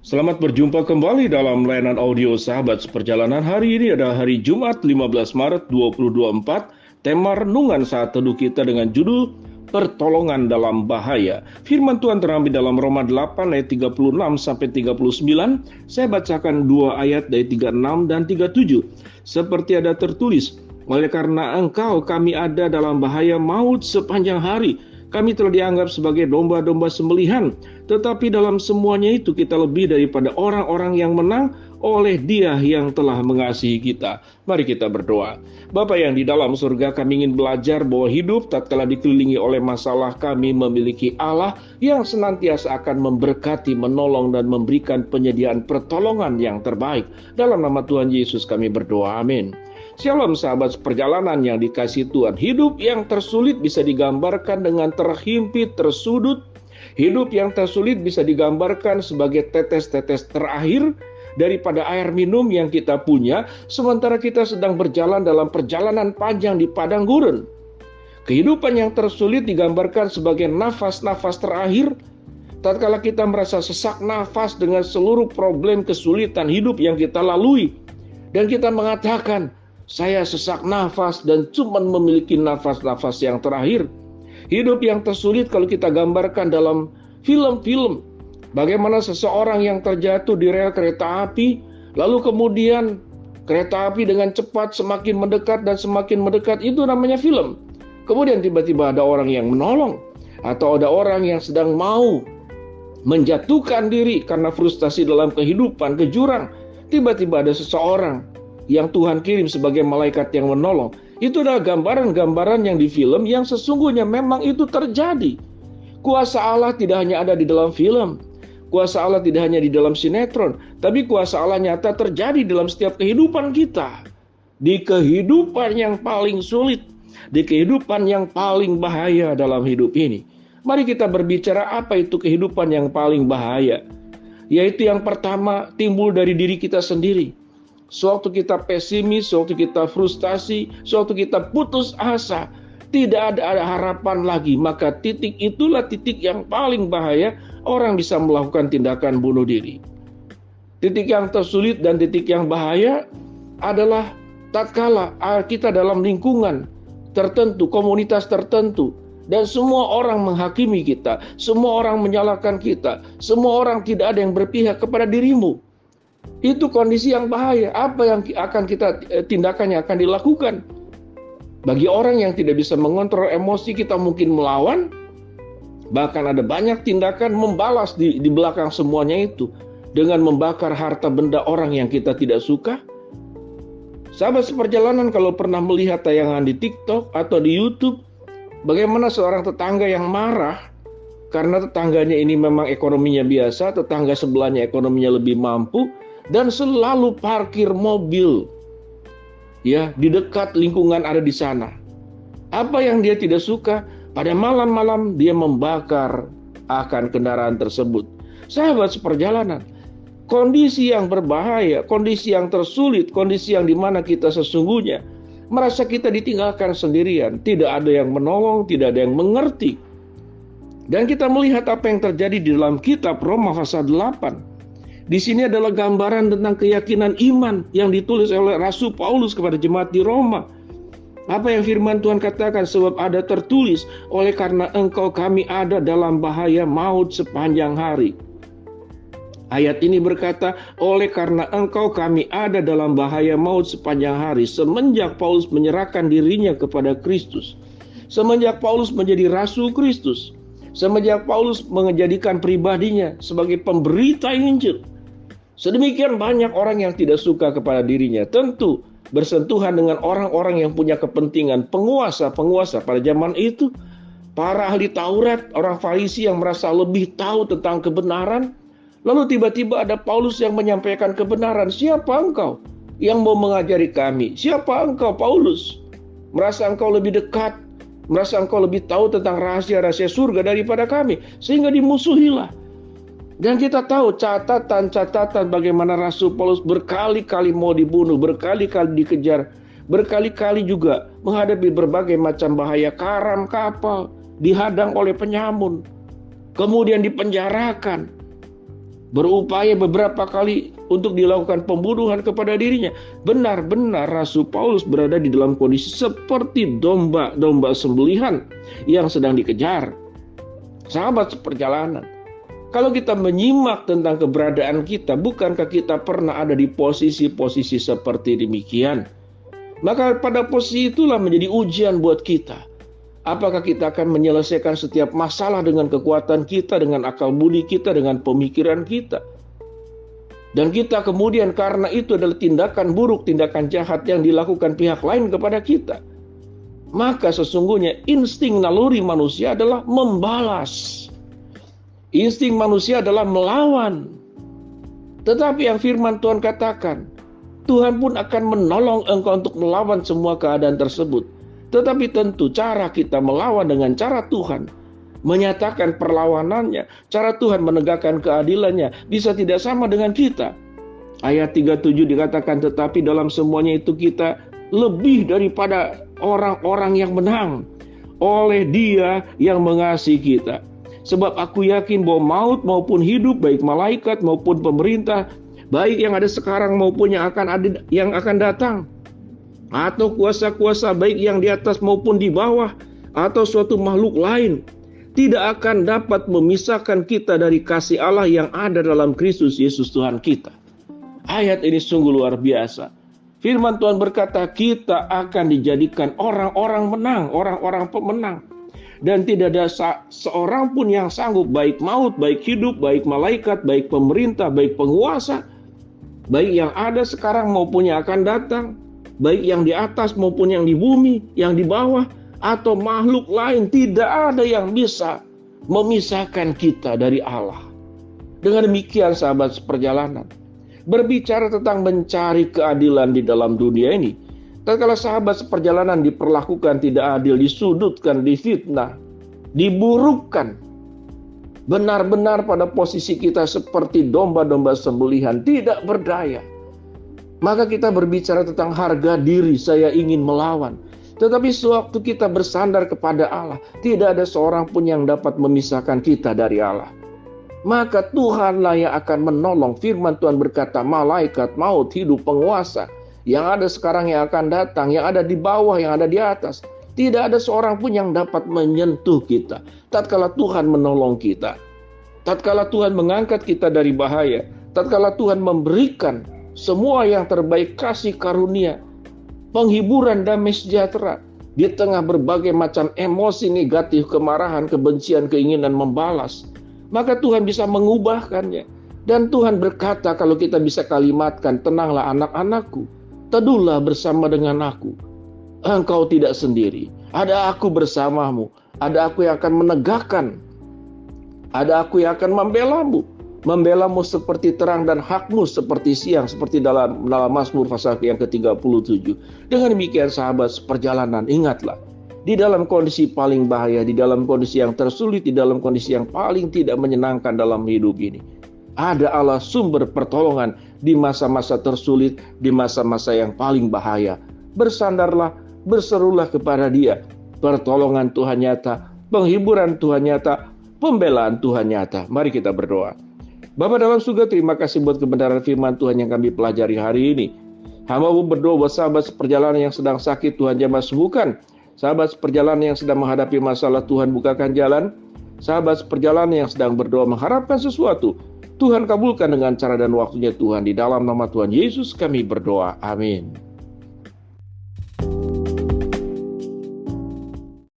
Selamat berjumpa kembali dalam layanan audio Sahabat Seperjalanan. Hari ini adalah hari Jumat 15 Maret 2024. Tema renungan saat teduh kita dengan judul Pertolongan dalam Bahaya. Firman Tuhan terambil dalam Roma 8 ayat 36 sampai 39. Saya bacakan dua ayat dari 36 dan 37. Seperti ada tertulis, oleh karena engkau kami ada dalam bahaya maut sepanjang hari. Kami telah dianggap sebagai domba-domba sembelihan, tetapi dalam semuanya itu kita lebih daripada orang-orang yang menang oleh Dia yang telah mengasihi kita. Mari kita berdoa. Bapa yang di dalam surga, kami ingin belajar bahwa hidup tatkala dikelilingi oleh masalah, kami memiliki Allah yang senantiasa akan memberkati, menolong, dan memberikan penyediaan pertolongan yang terbaik. Dalam nama Tuhan Yesus kami berdoa, amin. Shalom sahabat perjalanan yang dikasihi Tuhan. Hidup yang tersulit bisa digambarkan dengan terhimpit, tersudut. Hidup yang tersulit bisa digambarkan sebagai tetes-tetes terakhir daripada air minum yang kita punya, sementara kita sedang berjalan dalam perjalanan panjang di padang gurun. Kehidupan yang tersulit digambarkan sebagai nafas-nafas terakhir, tatkala kita merasa sesak nafas dengan seluruh problem kesulitan hidup yang kita lalui. Dan kita mengatakan, saya sesak nafas dan cuma memiliki nafas-nafas yang terakhir. Hidup yang tersulit kalau kita gambarkan dalam film-film. Bagaimana seseorang yang terjatuh di rel kereta api, lalu kemudian kereta api dengan cepat semakin mendekat dan semakin mendekat, itu namanya film. Kemudian tiba-tiba ada orang yang menolong, atau ada orang yang sedang mau menjatuhkan diri karena frustasi dalam kehidupan ke jurang. Tiba-tiba ada seseorang yang Tuhan kirim sebagai malaikat yang menolong. Itu adalah gambaran-gambaran yang di film yang sesungguhnya memang itu terjadi. Kuasa Allah tidak hanya ada di dalam film, kuasa Allah tidak hanya di dalam sinetron, tapi kuasa Allah nyata terjadi dalam setiap kehidupan kita. Di kehidupan yang paling sulit, di kehidupan yang paling bahaya dalam hidup ini. Mari kita berbicara apa itu kehidupan yang paling bahaya. Yaitu yang pertama timbul dari diri kita sendiri. Sewaktu kita pesimis, sewaktu kita frustasi, sewaktu kita putus asa, tidak ada harapan lagi, maka titik itulah titik yang paling bahaya, orang bisa melakukan tindakan bunuh diri. Titik yang tersulit dan titik yang bahaya adalah tatkala kita dalam lingkungan tertentu, komunitas tertentu, dan semua orang menghakimi kita, semua orang menyalahkan kita, semua orang tidak ada yang berpihak kepada dirimu. Itu kondisi yang bahaya. Apa yang akan kita tindakannya akan dilakukan? Bagi orang yang tidak bisa mengontrol emosi, kita mungkin melawan. Bahkan ada banyak tindakan membalas di belakang semuanya itu. Dengan membakar harta benda orang yang kita tidak suka. Sahabat seperjalanan kalau pernah melihat tayangan di TikTok atau di YouTube, bagaimana seorang tetangga yang marah karena tetangganya ini memang ekonominya biasa, tetangga sebelahnya ekonominya lebih mampu, dan selalu parkir mobil ya di dekat lingkungan ada di sana. Apa yang dia tidak suka? Pada malam-malam dia membakar akan kendaraan tersebut. Sahabat seperjalanan, kondisi yang berbahaya, kondisi yang tersulit, kondisi yang dimana kita sesungguhnya merasa kita ditinggalkan sendirian, tidak ada yang menolong, tidak ada yang mengerti. Dan kita melihat apa yang terjadi di dalam kitab Roma pasal 8. Di sini adalah gambaran tentang keyakinan iman yang ditulis oleh Rasul Paulus kepada jemaat di Roma. Apa yang firman Tuhan katakan? Sebab ada tertulis, oleh karena engkau kami ada dalam bahaya maut sepanjang hari. Ayat ini berkata, oleh karena engkau kami ada dalam bahaya maut sepanjang hari. Semenjak Paulus menyerahkan dirinya kepada Kristus. Semenjak Paulus menjadi Rasul Kristus. Semenjak Paulus menjadikan pribadinya sebagai pemberita Injil. Sedemikian banyak orang yang tidak suka kepada dirinya. Tentu bersentuhan dengan orang-orang yang punya kepentingan, penguasa-penguasa pada zaman itu. Para ahli Taurat, orang Farisi yang merasa lebih tahu tentang kebenaran. Lalu tiba-tiba ada Paulus yang menyampaikan kebenaran. Siapa engkau yang mau mengajari kami? Siapa engkau Paulus? Merasa engkau lebih dekat, merasa engkau lebih tahu tentang rahasia-rahasia surga daripada kami. Sehingga dimusuhilah. Dan kita tahu catatan-catatan bagaimana Rasul Paulus berkali-kali mau dibunuh, berkali-kali dikejar, berkali-kali juga menghadapi berbagai macam bahaya, karam kapal, dihadang oleh penyamun, kemudian dipenjarakan. berupaya beberapa kali untuk dilakukan pembunuhan kepada dirinya. Benar-benar Rasul Paulus berada di dalam kondisi seperti domba sembelihan yang sedang dikejar. Sahabat seperjalanan, kalau kita menyimak tentang keberadaan kita, bukankah kita pernah ada di posisi-posisi seperti demikian? Maka pada posisi itulah menjadi ujian buat kita. Apakah kita akan menyelesaikan setiap masalah dengan kekuatan kita, dengan akal budi kita, dengan pemikiran kita? Dan kita kemudian karena itu adalah tindakan buruk, tindakan jahat yang dilakukan pihak lain kepada kita. Maka sesungguhnya insting naluri manusia adalah membalas. Insting manusia adalah melawan. Tetapi yang firman Tuhan katakan, Tuhan pun akan menolong engkau untuk melawan semua keadaan tersebut. Tetapi tentu cara kita melawan dengan cara Tuhan menyatakan perlawanannya, cara Tuhan menegakkan keadilannya bisa tidak sama dengan kita. Ayat 37 dikatakan, tetapi dalam semuanya itu kita lebih daripada orang-orang yang menang oleh Dia yang mengasihi kita. Sebab aku yakin bahwa maut maupun hidup, baik malaikat maupun pemerintah, baik yang ada sekarang maupun yang akan datang, atau kuasa-kuasa baik yang di atas maupun di bawah, atau suatu makhluk lain, tidak akan dapat memisahkan kita dari kasih Allah yang ada dalam Kristus Yesus Tuhan kita. Ayat ini sungguh luar biasa. Firman Tuhan berkata, kita akan dijadikan orang-orang menang, orang-orang pemenang. Dan tidak ada seorang pun yang sanggup, baik maut, baik hidup, baik malaikat, baik pemerintah, baik penguasa, baik yang ada sekarang maupun yang akan datang, baik yang di atas maupun yang di bumi, yang di bawah, atau makhluk lain, tidak ada yang bisa memisahkan kita dari Allah. Dengan demikian sahabat seperjalanan, berbicara tentang mencari keadilan di dalam dunia ini, tatkala sahabat seperjalanan diperlakukan tidak adil, disudutkan, difitnah, diburukkan, benar-benar pada posisi kita seperti domba-domba sembelihan, tidak berdaya, maka kita berbicara tentang harga diri, saya ingin melawan. Tetapi sewaktu kita bersandar kepada Allah, tidak ada seorang pun yang dapat memisahkan kita dari Allah. Maka Tuhanlah yang akan menolong. Firman Tuhan berkata, malaikat, maut, hidup, penguasa, yang ada sekarang, yang akan datang, yang ada di bawah, yang ada di atas, tidak ada seorang pun yang dapat menyentuh kita. Tatkala Tuhan menolong kita, tatkala Tuhan mengangkat kita dari bahaya, tatkala Tuhan memberikan semua yang terbaik, kasih karunia, penghiburan, damai sejahtera di tengah berbagai macam emosi negatif, kemarahan, kebencian, keinginan membalas, maka Tuhan bisa mengubahkannya. Dan Tuhan berkata, kalau kita bisa kalimatkan, tenanglah anak-anakku, teduhlah bersama dengan aku, engkau tidak sendiri, ada aku bersamamu, ada aku yang akan menegakkan, ada aku yang akan membelamu seperti terang dan hakmu seperti siang, seperti dalam Mazmur pasal yang ke-37. Dengan demikian sahabat seperjalanan, ingatlah, di dalam kondisi paling bahaya, di dalam kondisi yang tersulit, di dalam kondisi yang paling tidak menyenangkan dalam hidup ini, ada Allah sumber pertolongan di masa-masa tersulit, di masa-masa yang paling bahaya. Bersandarlah, berserulah kepada Dia. Pertolongan Tuhan nyata, penghiburan Tuhan nyata, pembelaan Tuhan nyata. Mari kita berdoa. Bapa dalam surga, terima kasih buat kebenaran firman Tuhan yang kami pelajari hari ini. Hamba-Mu berdoa buat sahabat seperjalanan yang sedang sakit, Tuhan jamah sembuhkan. Sahabat seperjalanan yang sedang menghadapi masalah, Tuhan bukakan jalan. Sahabat seperjalanan yang sedang berdoa mengharapkan sesuatu, Tuhan kabulkan dengan cara dan waktunya Tuhan. Di dalam nama Tuhan Yesus kami berdoa. Amin.